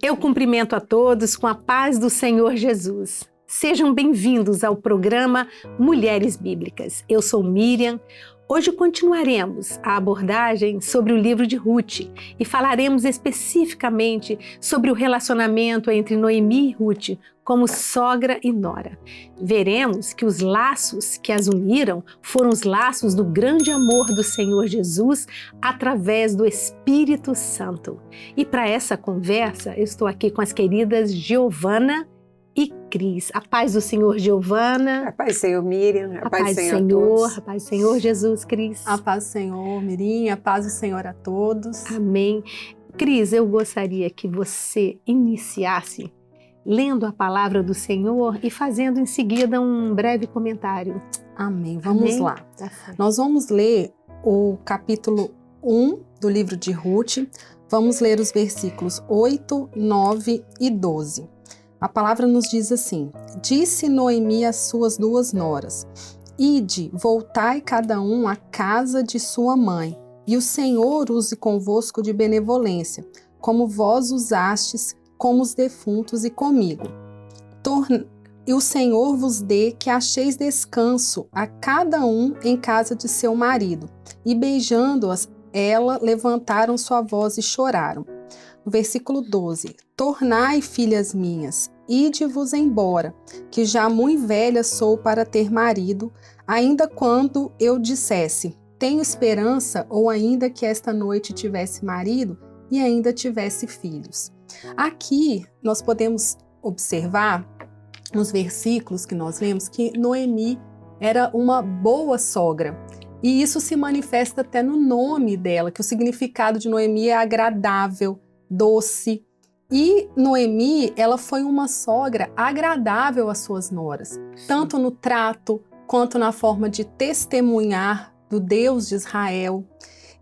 Eu cumprimento a todos com a paz do Senhor Jesus. Sejam bem-vindos ao programa Mulheres Bíblicas. Eu sou Miriam. Hoje continuaremos a abordagem sobre o livro de Ruth e falaremos especificamente sobre o relacionamento entre Noemi e Ruth como sogra e nora. Veremos que os laços que as uniram foram os laços do grande amor do Senhor Jesus através do Espírito Santo. E para essa conversa, eu estou aqui com as queridas Giovana e Cris. A paz do Senhor, Giovana. A paz do Senhor, Miriam. A paz do Senhor, a paz do Senhor, Jesus, Cris. A paz do Senhor, Miriam. A paz do Senhor a todos. Amém. Cris, eu gostaria que você iniciasse lendo a palavra do Senhor e fazendo em seguida um breve comentário. Amém. Vamos lá. Tá. Nós vamos ler o capítulo 1 do livro de Ruth. Vamos ler os versículos 8, 9 e 12. A palavra nos diz assim: Disse Noemi às suas duas noras: Ide, voltai cada um à casa de sua mãe, e o Senhor use convosco de benevolência, como vós usastes com os defuntos e comigo. E o Senhor vos dê que acheis descanso a cada um em casa de seu marido. E beijando-as, ela levantaram sua voz e choraram. No versículo 12: Tornai, filhas minhas, ide-vos embora, que já muito velha sou para ter marido, ainda quando eu dissesse, tenho esperança, ou ainda que esta noite tivesse marido e ainda tivesse filhos. Aqui nós podemos observar, nos versículos que nós lemos, que Noemi era uma boa sogra. E isso se manifesta até no nome dela, que o significado de Noemi é agradável, doce. E Noemi, ela foi uma sogra agradável às suas noras, tanto no trato quanto na forma de testemunhar do Deus de Israel.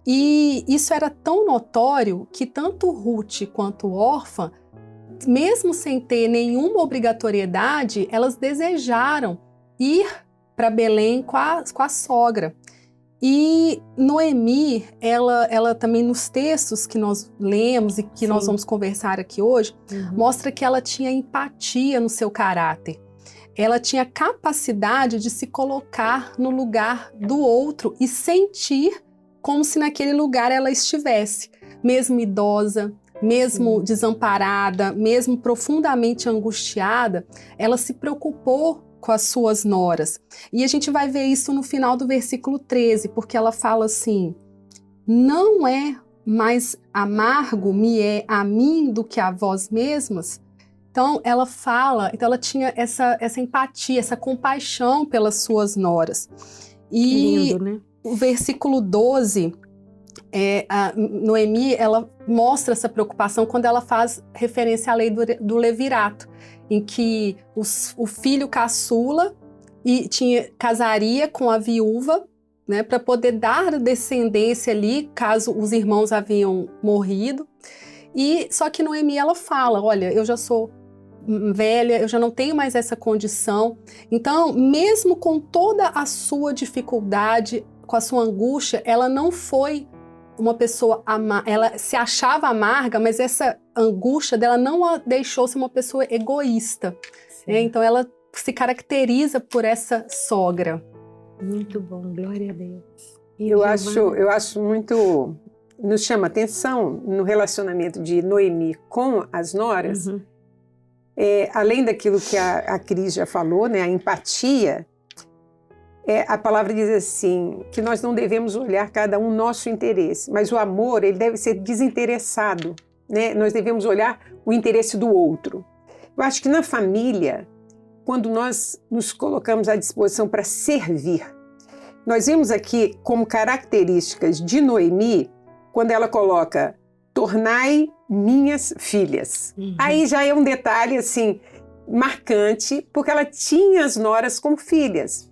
E isso era tão notório que tanto Ruth quanto Orfa, mesmo sem ter nenhuma obrigatoriedade, elas desejaram ir para Belém com a sogra. E Noemi, ela também nos textos que nós lemos e que nós vamos conversar aqui hoje, mostra que ela tinha empatia no seu caráter. Ela tinha capacidade de se colocar no lugar do outro e sentir como se naquele lugar ela estivesse, mesmo idosa, mesmo desamparada, mesmo profundamente angustiada, ela se preocupou com as suas noras. E a gente vai ver isso no final do versículo 13, porque ela fala assim: não é mais amargo me é a mim do que a vós mesmas? Então ela tinha essa empatia, essa compaixão pelas suas noras. E lindo, né? O versículo 12, a Noemi, ela mostra essa preocupação quando ela faz referência à lei do levirato, em que o filho caçula casaria com a viúva, né, para poder dar descendência ali, caso os irmãos haviam morrido. E só que Noemi, ela fala, olha, eu já sou velha, eu já não tenho mais essa condição. Então, mesmo com toda a sua dificuldade, com a sua angústia, ela não foi uma pessoa ela se achava amarga, mas essa angústia dela não a deixou ser uma pessoa egoísta. Né? Então ela se caracteriza por essa sogra. Muito bom, glória a Deus. Eu acho muito, nos chama atenção no relacionamento de Noemi com as noras, além daquilo que a Cris já falou, né, a empatia. A palavra diz assim, que nós não devemos olhar cada um nosso interesse, mas o amor, ele deve ser desinteressado, né? Nós devemos olhar o interesse do outro. Eu acho que na família, quando nós nos colocamos à disposição para servir, nós vemos aqui como características de Noemi, quando ela coloca, tornai minhas filhas. Aí já é um detalhe assim, marcante, porque ela tinha as noras como filhas.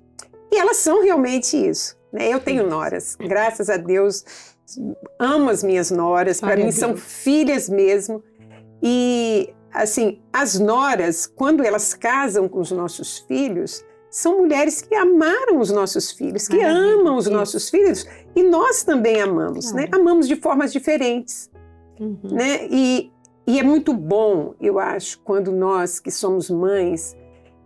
E elas são realmente isso, né? Eu tenho noras, graças a Deus, amo as minhas noras, para mim são filhas mesmo. E assim, as noras, quando elas casam com os nossos filhos, são mulheres que amaram os nossos filhos, que amam os nossos filhos, e nós também amamos, né? Amamos de formas diferentes, né? E é muito bom, eu acho, quando nós que somos mães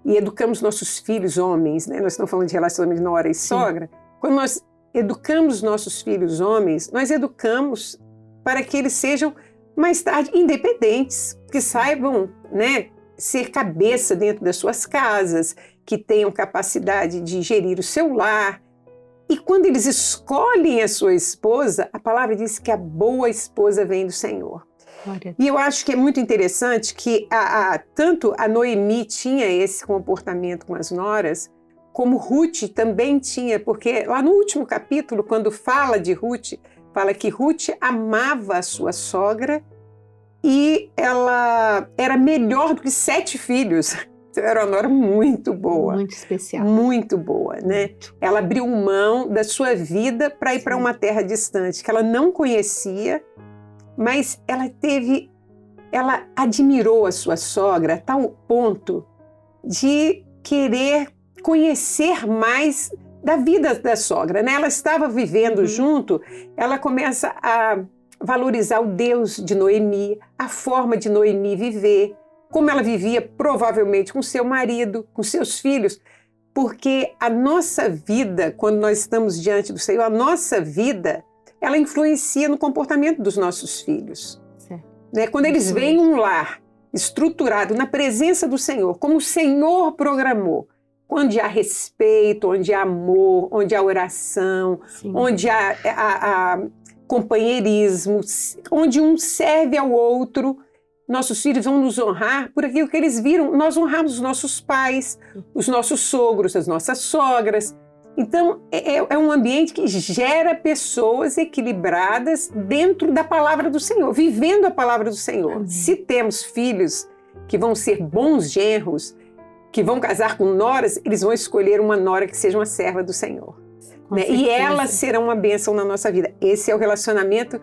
e educamos nossos filhos homens, né? Nós estamos falando de relacionamento de nora e sogra, quando nós educamos nossos filhos homens, nós educamos para que eles sejam mais tarde independentes, que saibam, né, ser cabeça dentro das suas casas, que tenham capacidade de gerir o seu lar. E quando eles escolhem a sua esposa, a palavra diz que a boa esposa vem do Senhor. E eu acho que é muito interessante que tanto a Noemi tinha esse comportamento com as noras, como Ruth também tinha, porque lá no último capítulo, quando fala de Ruth, fala que Ruth amava a sua sogra e ela era melhor do que 7 filhos. Era uma nora muito boa. Muito especial. Muito boa, né? Ela abriu mão da sua vida para ir para uma terra distante, que ela não conhecia, mas ela admirou a sua sogra a tal ponto de querer conhecer mais da vida da sogra, né? Ela estava vivendo junto, ela começa a valorizar o Deus de Noemi, a forma de Noemi viver, como ela vivia provavelmente com seu marido, com seus filhos, porque a nossa vida, quando nós estamos diante do Senhor, a nossa vida, ela influencia no comportamento dos nossos filhos. Né? Quando eles veem um lar estruturado na presença do Senhor, como o Senhor programou, onde há respeito, onde há amor, onde há oração, onde há companheirismo, onde um serve ao outro, nossos filhos vão nos honrar por aquilo que eles viram. Nós honramos os nossos pais, os nossos sogros, as nossas sogras. Então, é um ambiente que gera pessoas equilibradas dentro da palavra do Senhor, vivendo a palavra do Senhor. Se temos filhos que vão ser bons genros, que vão casar com noras, eles vão escolher uma nora que seja uma serva do Senhor. Né? E elas serão uma bênção na nossa vida. Esse é o relacionamento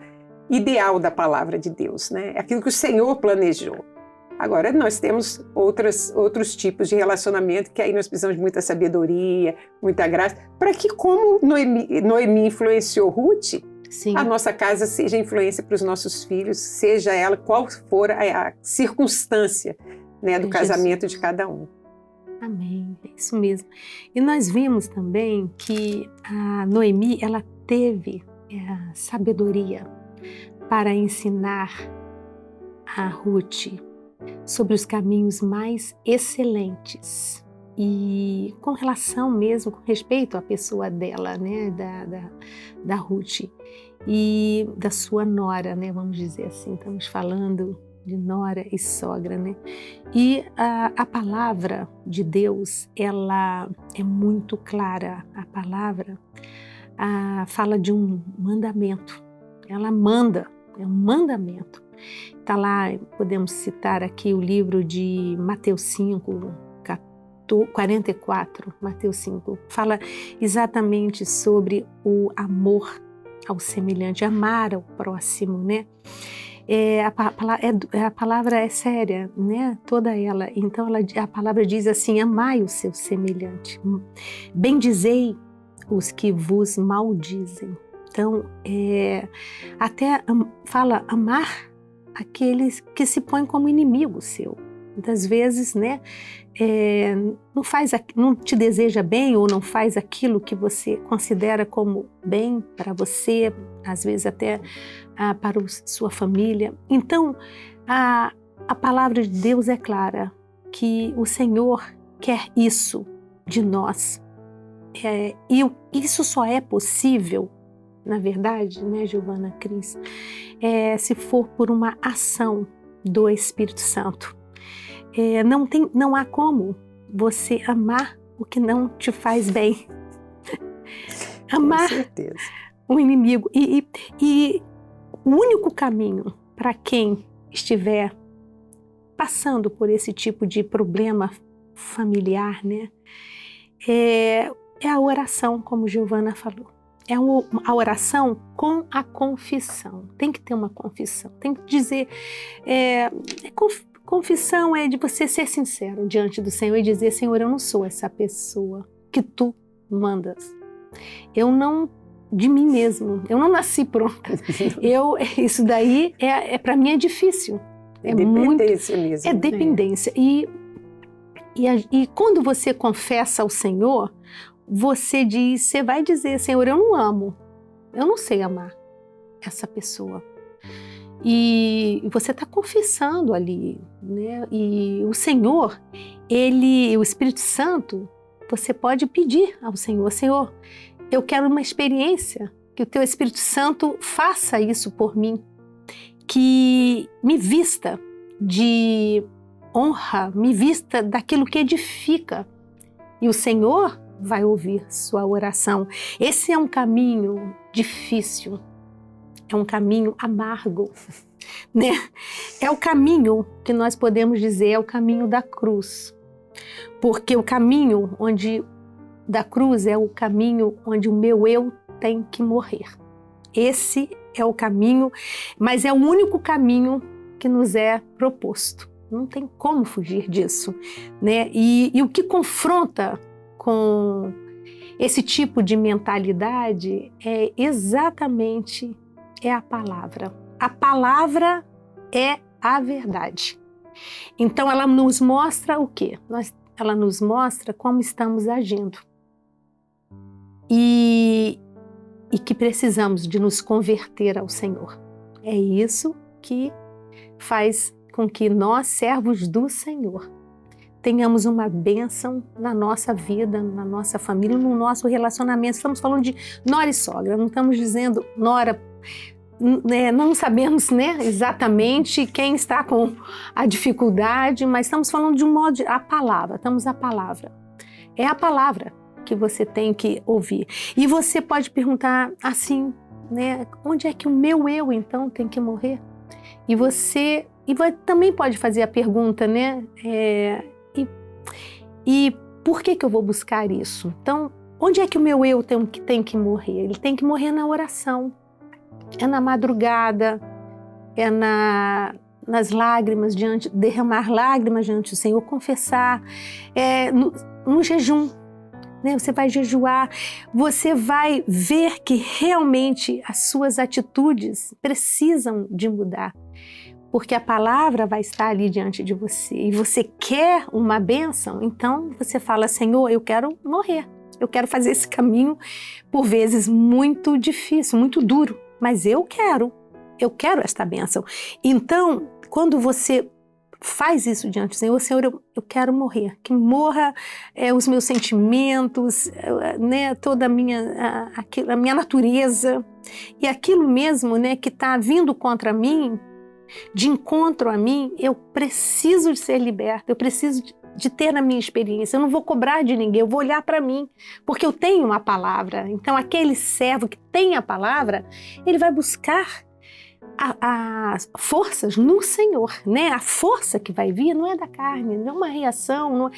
ideal da palavra de Deus, né? É aquilo que o Senhor planejou. Agora, nós temos outros tipos de relacionamento que aí nós precisamos de muita sabedoria, muita graça, para que, como Noemi influenciou Ruth, a nossa casa seja influência para os nossos filhos, seja ela qual for a circunstância, né, do casamento de cada um. Amém, é isso mesmo. E nós vimos também que a Noemi, ela teve sabedoria para ensinar a Ruth sobre os caminhos mais excelentes e com relação mesmo, com respeito à pessoa dela, né, da Ruth e da sua nora, né, vamos dizer assim, estamos falando de nora e sogra, né? E a palavra de Deus, ela é muito clara. A palavra fala de um mandamento. Ela manda, é um mandamento. Está lá, podemos citar aqui o livro de Mateus 5, 44, Mateus 5, fala exatamente sobre o amor ao semelhante, amar ao próximo, né? A palavra é séria, né? Toda ela. Então a palavra diz assim: amai o seu semelhante, bendizei os que vos maldizem. Então, até fala amar aqueles que se põem como inimigo seu. Muitas vezes, né? Não te deseja bem ou não faz aquilo que você considera como bem para você, às vezes até para sua família. Então, a palavra de Deus é clara, que o Senhor quer isso de nós. E isso só é possível, na verdade, né, Giovana, Cris, se for por uma ação do Espírito Santo. Não há como você amar o que não te faz bem. Amar o inimigo. E o único caminho para quem estiver passando por esse tipo de problema familiar, né, é a oração, como Giovana falou. É a oração com a confissão. Tem que ter uma confissão. Tem que dizer, confissão é de você ser sincero diante do Senhor e dizer: Senhor, eu não sou essa pessoa que tu mandas. Eu não, de mim mesmo, eu não nasci pronta. Isso daí para mim é difícil. É dependência mesmo. É dependência. E quando você confessa ao Senhor, você vai dizer: Senhor, eu não amo, eu não sei amar essa pessoa. E você está confessando ali, né? E o Senhor, o Espírito Santo, você pode pedir ao Senhor: Senhor, eu quero uma experiência, que o Teu Espírito Santo faça isso por mim, que me vista de honra, me vista daquilo que edifica. E o Senhor vai ouvir sua oração. Esse é um caminho difícil, é um caminho amargo, né? É o caminho que nós podemos dizer, é o caminho da cruz. Porque o caminho da cruz é o caminho onde o meu eu tem que morrer. Esse é o caminho, mas é o único caminho que nos é proposto. Não tem como fugir disso, né? E o que confronta com esse tipo de mentalidade é exatamente a palavra. A palavra é a verdade. Então ela nos mostra o quê? Ela nos mostra como estamos agindo. E que precisamos de nos converter ao Senhor. É isso que faz com que nós, servos do Senhor, tenhamos uma bênção na nossa vida, na nossa família, no nosso relacionamento. Estamos falando de nora e sogra, não estamos dizendo nora, não sabemos, né, exatamente quem está com a dificuldade, mas estamos falando de um modo, a palavra. É a palavra que você tem que ouvir. E você pode perguntar assim, né, onde é que o meu eu, então, tem que morrer? Também pode fazer a pergunta, né, e por que eu vou buscar isso? Então, onde é que o meu eu tem que morrer? Ele tem que morrer na oração, é na madrugada, é nas lágrimas, derramar lágrimas diante do Senhor, confessar, no jejum, né? Você vai jejuar, você vai ver que realmente as suas atitudes precisam de mudar. Porque a palavra vai estar ali diante de você e você quer uma bênção, então você fala: Senhor, eu quero morrer, eu quero fazer esse caminho, por vezes muito difícil, muito duro, mas eu quero esta bênção. Então, quando você faz isso diante do Senhor: Senhor, eu quero morrer, que morra os meus sentimentos, né, toda a minha natureza, e aquilo mesmo, né, que está vindo contra mim, de encontro a mim, eu preciso de ser liberta, eu preciso de ter na minha experiência, eu não vou cobrar de ninguém, eu vou olhar para mim, porque eu tenho uma palavra. Então aquele servo que tem a palavra, ele vai buscar as forças no Senhor, né? A força que vai vir não é da carne, não é uma reação,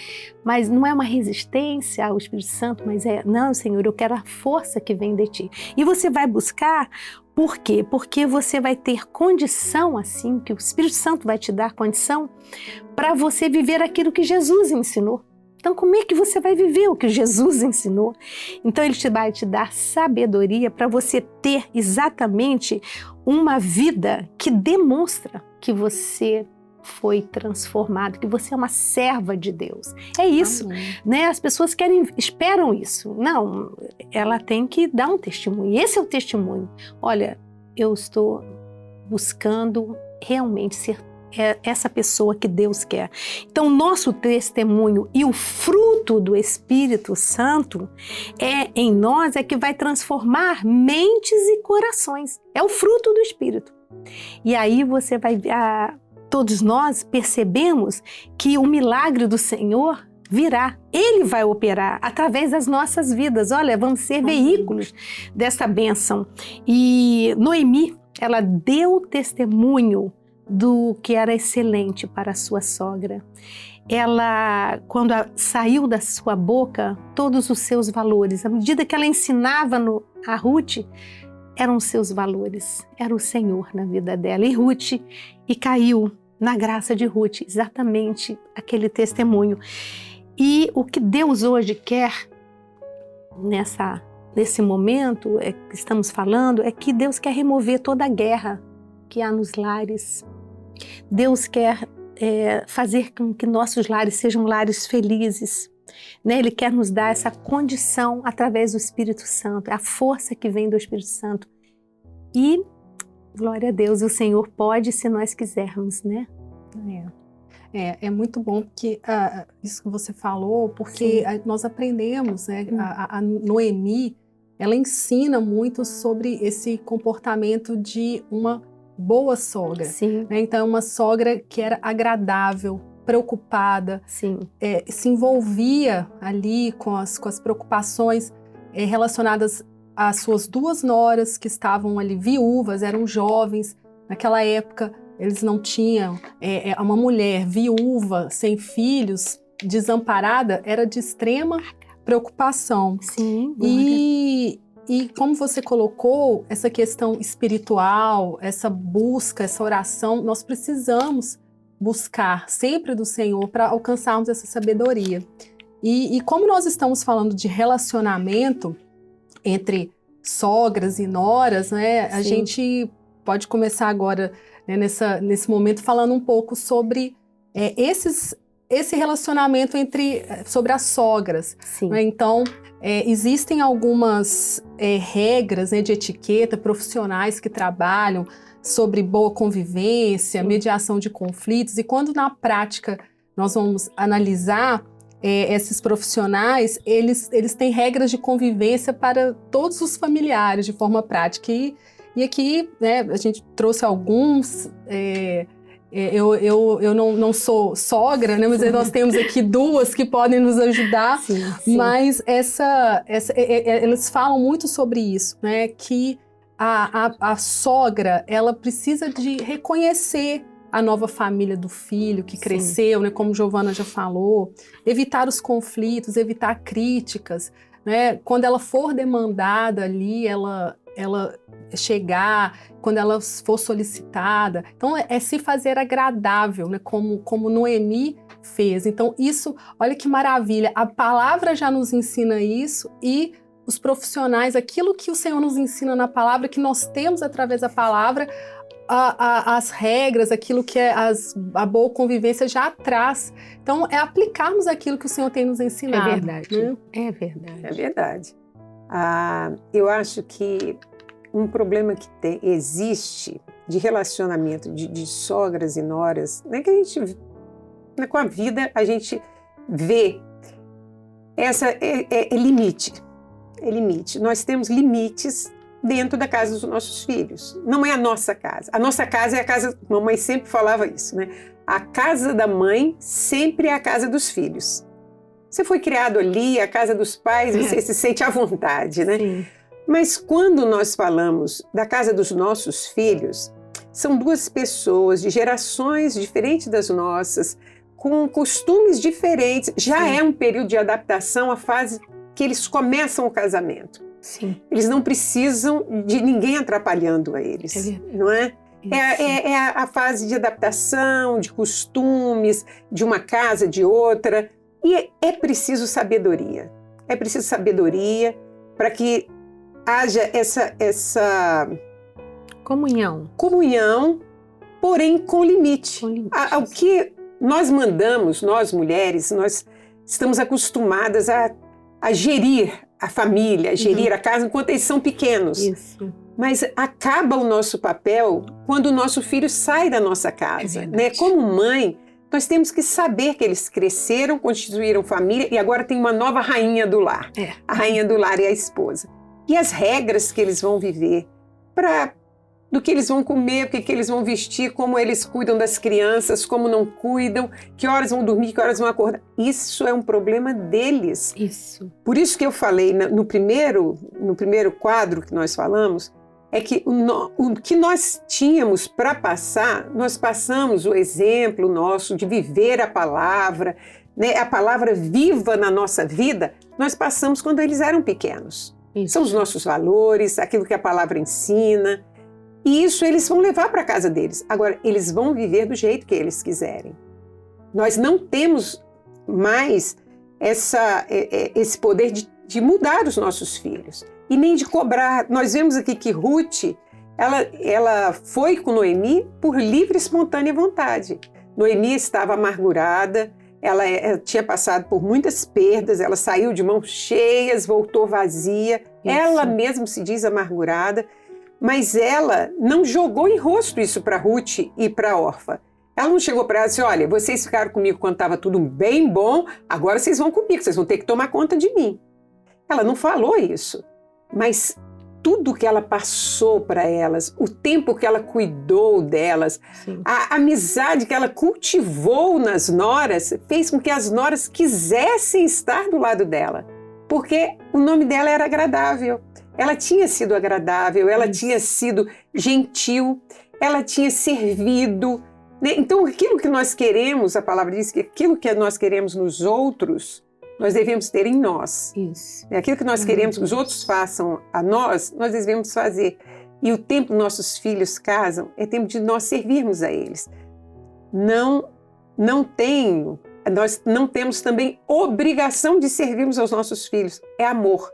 mas não é uma resistência ao Espírito Santo, mas não, Senhor, eu quero a força que vem de Ti. E você vai buscar. Por quê? Porque você vai ter condição, assim, que o Espírito Santo vai te dar condição para você viver aquilo que Jesus ensinou. Então, como é que você vai viver o que Jesus ensinou? Então, Ele vai te dar sabedoria para você ter exatamente uma vida que demonstra que você foi transformado, que você é uma serva de Deus. É isso, né? As pessoas esperam isso. Não, ela tem que dar um testemunho. Esse é o testemunho. Olha, eu estou buscando realmente ser essa pessoa que Deus quer. Então, nosso testemunho e o fruto do Espírito Santo em nós é que vai transformar mentes e corações. É o fruto do Espírito. E aí você vai todos nós percebemos que o milagre do Senhor virá. Ele vai operar através das nossas vidas. Olha, vamos ser veículos dessa bênção. E Noemi, ela deu testemunho do que era excelente para a sua sogra. Ela, quando saiu da sua boca, todos os seus valores, à medida que ela ensinava a Ruth, eram os seus valores, era o Senhor na vida dela. E Ruth caiu na graça de Ruth, exatamente aquele testemunho. E o que Deus hoje quer nesse momento que estamos falando é que Deus quer remover toda a guerra que há nos lares. Deus quer fazer com que nossos lares sejam lares felizes. Né? Ele quer nos dar essa condição através do Espírito Santo, a força que vem do Espírito Santo. E, glória a Deus, o Senhor pode se nós quisermos, né? É muito bom que isso que você falou, porque nós aprendemos, né? A Noemi, ela ensina muito sobre esse comportamento de uma boa sogra. Sim. Né? Então, uma sogra que era agradável, preocupada, Sim. Se envolvia ali com as preocupações relacionadas às suas 2 noras que estavam ali viúvas, eram jovens. Naquela época, eles não tinham... uma mulher viúva, sem filhos, desamparada, era de extrema preocupação. Sim. E como você colocou, essa questão espiritual, essa busca, essa oração, nós precisamos buscar sempre do Senhor para alcançarmos essa sabedoria. E como nós estamos falando de relacionamento entre sogras e noras, né, a gente pode começar agora, né, nesse momento falando um pouco sobre esse relacionamento sobre as sogras. Né? Então, existem algumas regras, né, de etiqueta, profissionais que trabalham sobre boa convivência, mediação de conflitos, e quando na prática nós vamos analisar esses profissionais, eles têm regras de convivência para todos os familiares de forma prática. E aqui, né, a gente trouxe alguns, eu não sou sogra, né, mas nós temos aqui 2 que podem nos ajudar, mas eles falam muito sobre isso, né, que a sogra, ela precisa de reconhecer a nova família do filho que cresceu, né, como Giovana já falou, evitar os conflitos, evitar críticas, né, quando ela for demandada ali, ela chegar, quando ela for solicitada. Então, se fazer agradável, né, como Noemi fez. Então, isso, olha que maravilha, a palavra já nos ensina isso, e os profissionais, aquilo que o Senhor nos ensina na palavra, que nós temos através da palavra, as regras, aquilo que a boa convivência já traz. Então, é aplicarmos aquilo que o Senhor tem nos ensinado. É verdade. Né? É verdade. É verdade. Eu acho que um problema que existe de relacionamento de sogras e noras, né, que a gente, né, com a vida, a gente vê limite. É limite. Nós temos limites dentro da casa dos nossos filhos. Não é a nossa casa. A nossa casa é a casa... Mamãe sempre falava isso, né? A casa da mãe sempre é a casa dos filhos. Você foi criado ali, a casa dos pais, você se sente à vontade, né? Sim. Mas quando nós falamos da casa dos nossos filhos, são 2 pessoas de gerações diferentes das nossas, com costumes diferentes. Já é um período de adaptação à fase que eles começam o casamento. Sim. Eles não precisam de ninguém atrapalhando a eles, não é? É a fase de adaptação, de costumes, de uma casa, de outra. E é preciso sabedoria. É preciso sabedoria para que haja essa comunhão, porém com limite. Com o que nós mandamos, nós mulheres, nós estamos acostumadas a gerir a família, a gerir a casa enquanto eles são pequenos. Isso. Mas acaba o nosso papel quando o nosso filho sai da nossa casa. Né? Como mãe, nós temos que saber que eles cresceram, constituíram família e agora tem uma nova rainha do lar. A rainha do lar é a esposa. E as regras que eles vão viver, do que eles vão comer, o que eles vão vestir, como eles cuidam das crianças, como não cuidam, que horas vão dormir, que horas vão acordar. Isso é um problema deles. Isso. Por isso que eu falei no primeiro quadro que nós falamos, é que o que nós tínhamos para passar, nós passamos o exemplo nosso de viver a palavra, né, a palavra viva na nossa vida, nós passamos quando eles eram pequenos. Isso. São os nossos valores, aquilo que a palavra ensina. E isso eles vão levar para a casa deles. Agora, eles vão viver do jeito que eles quiserem. Nós não temos mais esse poder de mudar os nossos filhos. E nem de cobrar. Nós vemos aqui que Ruth, ela foi com Noemi por livre e espontânea vontade. Noemi estava amargurada, ela tinha passado por muitas perdas, ela saiu de mãos cheias, voltou vazia. Isso. Ela mesma se diz amargurada, mas ela não jogou em rosto isso para Ruth e para Orfa. Ela não chegou para ela e disse, olha, vocês ficaram comigo quando estava tudo bem bom, agora vocês vão comigo, vocês vão ter que tomar conta de mim. Ela não falou isso, mas tudo que ela passou para elas, o tempo que ela cuidou delas, a amizade que ela cultivou nas noras, fez com que as noras quisessem estar do lado dela, porque o nome dela era agradável. Ela tinha sido agradável, ela tinha sido gentil, ela tinha servido. Então, aquilo que nós queremos, a palavra diz que aquilo que nós queremos nos outros, nós devemos ter em nós. Isso. Aquilo que nós queremos que os outros façam a nós devemos fazer. E o tempo que nossos filhos casam é tempo de nós servirmos a eles. Nós não temos também obrigação de servirmos aos nossos filhos. É amor.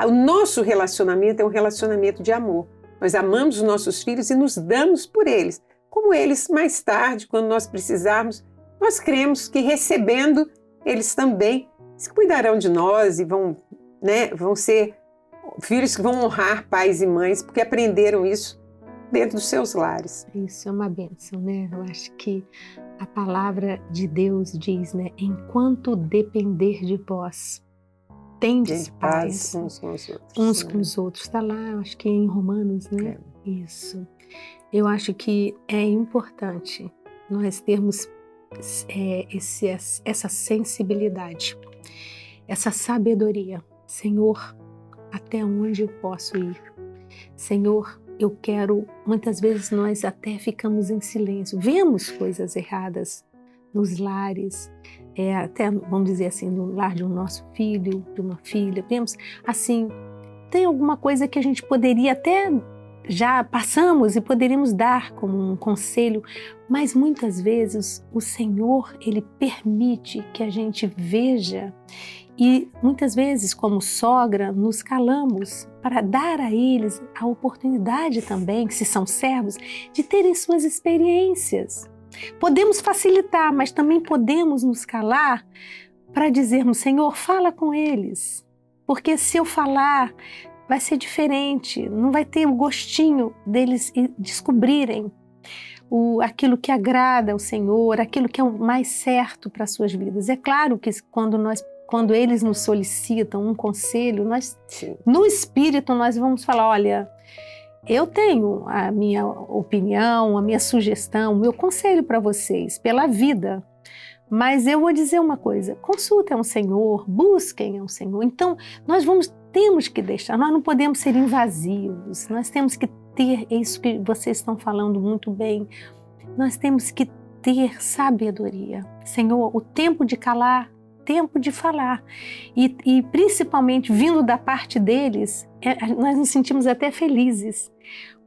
O nosso relacionamento é um relacionamento de amor. Nós amamos os nossos filhos e nos damos por eles. Como eles, mais tarde, quando nós precisarmos, nós cremos que recebendo, eles também se cuidarão de nós e vão ser filhos que vão honrar pais e mães, porque aprenderam isso dentro dos seus lares. Isso é uma bênção, né? Eu acho que a palavra de Deus diz, né? Enquanto depender de vós, tendes paz uns com os outros. Uns com os outros. Está lá, eu acho que em Romanos, né? Isso. Eu acho que é importante nós termos essa sensibilidade, essa sabedoria. Senhor, até onde eu posso ir? Senhor, eu quero... Muitas vezes nós até ficamos em silêncio, vemos coisas erradas nos lares, até, vamos dizer assim, no lar de um nosso filho, de uma filha, vemos assim, tem alguma coisa que a gente poderia até... já passamos e poderíamos dar como um conselho, mas muitas vezes o Senhor, Ele permite que a gente veja e muitas vezes, como sogra, nos calamos para dar a eles a oportunidade também, se são servos, de terem suas experiências. Podemos facilitar, mas também podemos nos calar para dizermos, Senhor, fala com eles, porque se eu falar... vai ser diferente, não vai ter o gostinho deles descobrirem aquilo que agrada ao Senhor, aquilo que é o mais certo para as suas vidas. É claro que quando eles nos solicitam um conselho, no Espírito nós vamos falar, olha, eu tenho a minha opinião, a minha sugestão, o meu conselho para vocês, pela vida. Mas eu vou dizer uma coisa, consultem ao Senhor, busquem ao Senhor. Então, temos que deixar, nós não podemos ser invasivos, nós temos que ter, é isso que vocês estão falando muito bem, nós temos que ter sabedoria. Senhor, o tempo de calar, tempo de falar. E principalmente, vindo da parte deles, nós nos sentimos até felizes,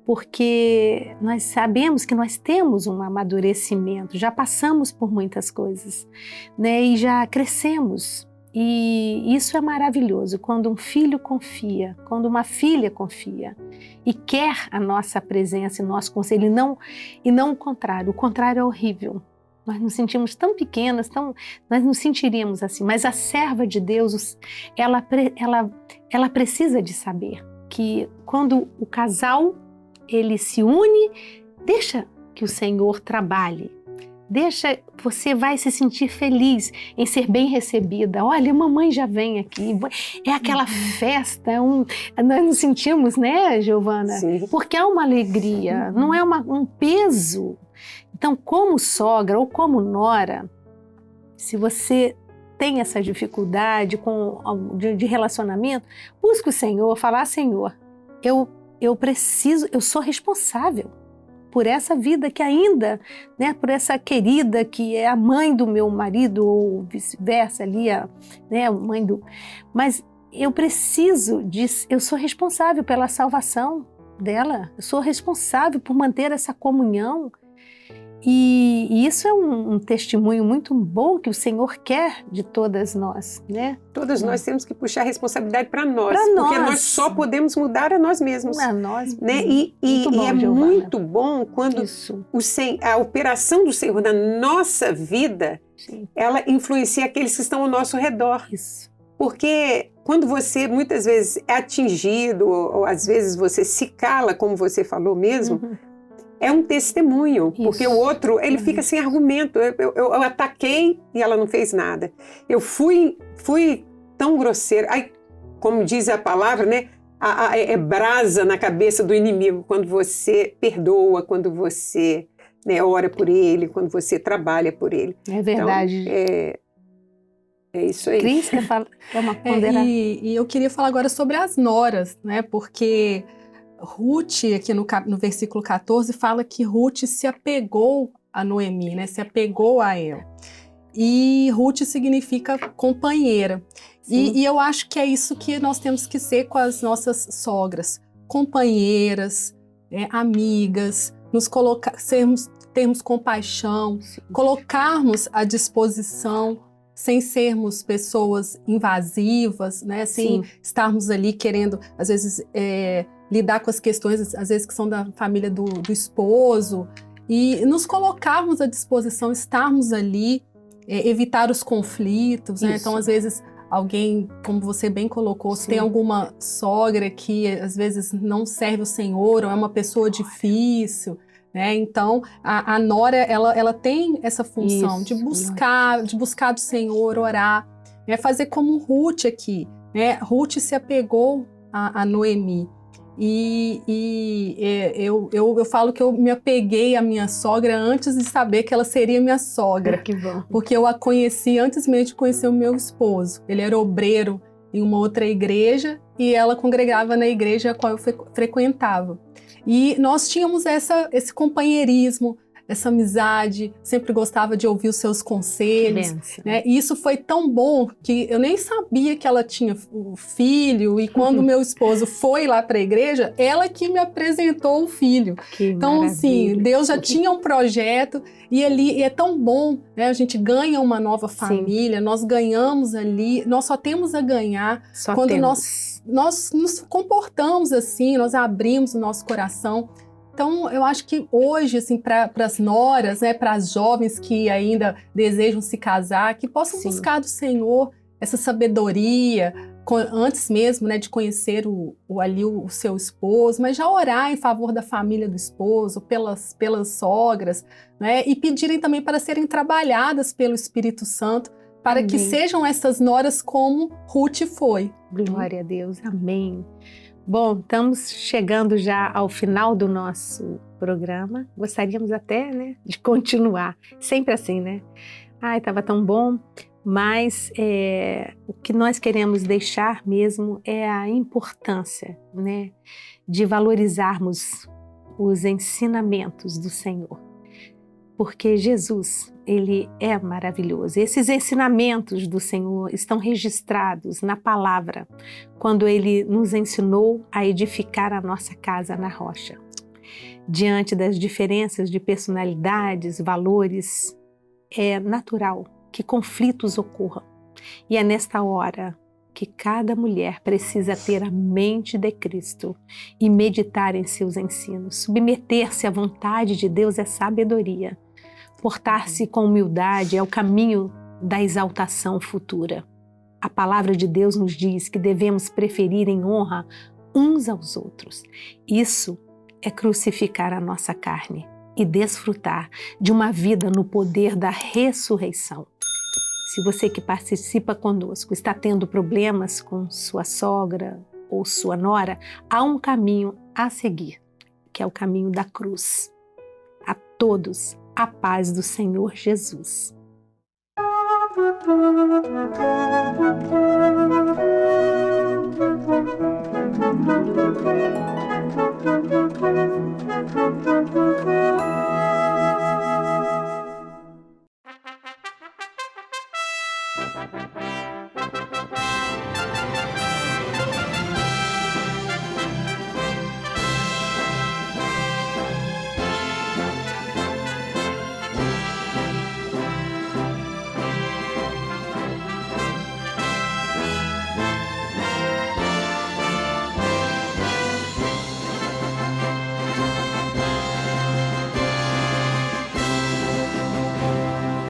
porque nós sabemos que nós temos um amadurecimento, já passamos por muitas coisas, né? E já crescemos. E isso é maravilhoso, quando um filho confia, quando uma filha confia e quer a nossa presença e nosso conselho, e não o contrário é horrível. Nós nos sentimos tão pequenas, nós nos sentiríamos assim, mas a serva de Deus, ela precisa de saber que quando o casal ele se une, deixa que o Senhor trabalhe. Você vai se sentir feliz em ser bem recebida. Olha, a mamãe já vem aqui. É aquela festa, nós nos sentimos, né, Giovana? Sim. Porque há uma alegria, não é um peso. Então, como sogra ou como nora, se você tem essa dificuldade de relacionamento, busque o Senhor, falar, Senhor, eu sou responsável por essa vida que ainda, né, por essa querida que é a mãe do meu marido, ou vice-versa ali, né, a mãe do... Mas eu sou responsável pela salvação dela, eu sou responsável por manter essa comunhão. E isso é um testemunho muito bom que o Senhor quer de todas nós, né? Todas nós temos que puxar a responsabilidade para nós, Pra porque nós. nós só podemos mudar a nós mesmos. A nós, Né? E bom, é Giovana. muito bom quando Isso. a operação do Senhor na nossa vida, Sim. ela influencia aqueles que estão ao nosso redor. Isso. Porque quando você muitas vezes é atingido, ou às vezes você se cala, como você falou mesmo, é um testemunho, porque o outro, ele fica sem argumento. Eu ataquei e ela não fez nada. Eu fui tão grosseira. Aí, como diz a palavra, né? É brasa na cabeça do inimigo quando você perdoa, quando você, né, ora por ele, quando você trabalha por ele. É verdade. Então, é isso aí. Cris, quer falar? Uma ponderar. E eu queria falar agora sobre as noras, né? Porque Ruth, aqui no versículo 14, fala que Ruth se apegou a Noemi, né? Se apegou a ela. E Ruth significa companheira. E eu acho que é isso que nós temos que ser com as nossas sogras. Companheiras, amigas, termos compaixão, colocarmos à disposição, sem sermos pessoas invasivas, né? Sem estarmos ali querendo, às vezes, lidar com as questões, às vezes, que são da família do esposo, e nos colocarmos à disposição, estarmos ali, evitar os conflitos, né? Então, às vezes, alguém, como você bem colocou, se tem alguma sogra que, às vezes, não serve o Senhor, ou é uma pessoa difícil, né? Então, a nora, ela tem essa função de buscar do Senhor, orar, né? Fazer como Ruth aqui, né? Ruth se apegou a Noemi. Eu falo que eu me apeguei à minha sogra antes de saber que ela seria minha sogra. Que bom. Porque eu a conheci antes mesmo de conhecer o meu esposo. Ele era obreiro em uma outra igreja e ela congregava na igreja a qual eu frequentava. E nós tínhamos esse companheirismo, essa amizade, sempre gostava de ouvir os seus conselhos, né? E isso foi tão bom que eu nem sabia que ela tinha o filho, e quando meu esposo foi lá para a igreja, ela que me apresentou o filho. Então, assim, Deus já tinha um projeto, e é tão bom, né? A gente ganha uma nova família, nós ganhamos ali, nós só temos a ganhar quando nós nos comportamos assim, nós abrimos o nosso coração. Então, eu acho que hoje, assim, para as noras, né, para as jovens que ainda desejam se casar, que possam buscar do Senhor essa sabedoria, antes mesmo, né, de conhecer o seu esposo, mas já orar em favor da família do esposo, pelas sogras, né, e pedirem também para serem trabalhadas pelo Espírito Santo, para que sejam essas noras como Ruth foi. Glória a Deus, amém. Bom, estamos chegando já ao final do nosso programa. Gostaríamos até, né, de continuar. Sempre assim, né? Ai, estava tão bom. Mas o que nós queremos deixar mesmo é a importância, né, de valorizarmos os ensinamentos do Senhor. Porque Jesus, Ele é maravilhoso. Esses ensinamentos do Senhor estão registrados na palavra, quando Ele nos ensinou a edificar a nossa casa na rocha. Diante das diferenças de personalidades, valores, é natural que conflitos ocorram. E é nesta hora que cada mulher precisa ter a mente de Cristo e meditar em seus ensinos. Submeter-se à vontade de Deus é sabedoria. Portar-se com humildade é o caminho da exaltação futura. A palavra de Deus nos diz que devemos preferir em honra uns aos outros. Isso é crucificar a nossa carne e desfrutar de uma vida no poder da ressurreição. Se você que participa conosco está tendo problemas com sua sogra ou sua nora, há um caminho a seguir, que é o caminho da cruz. A todos, a paz do Senhor Jesus.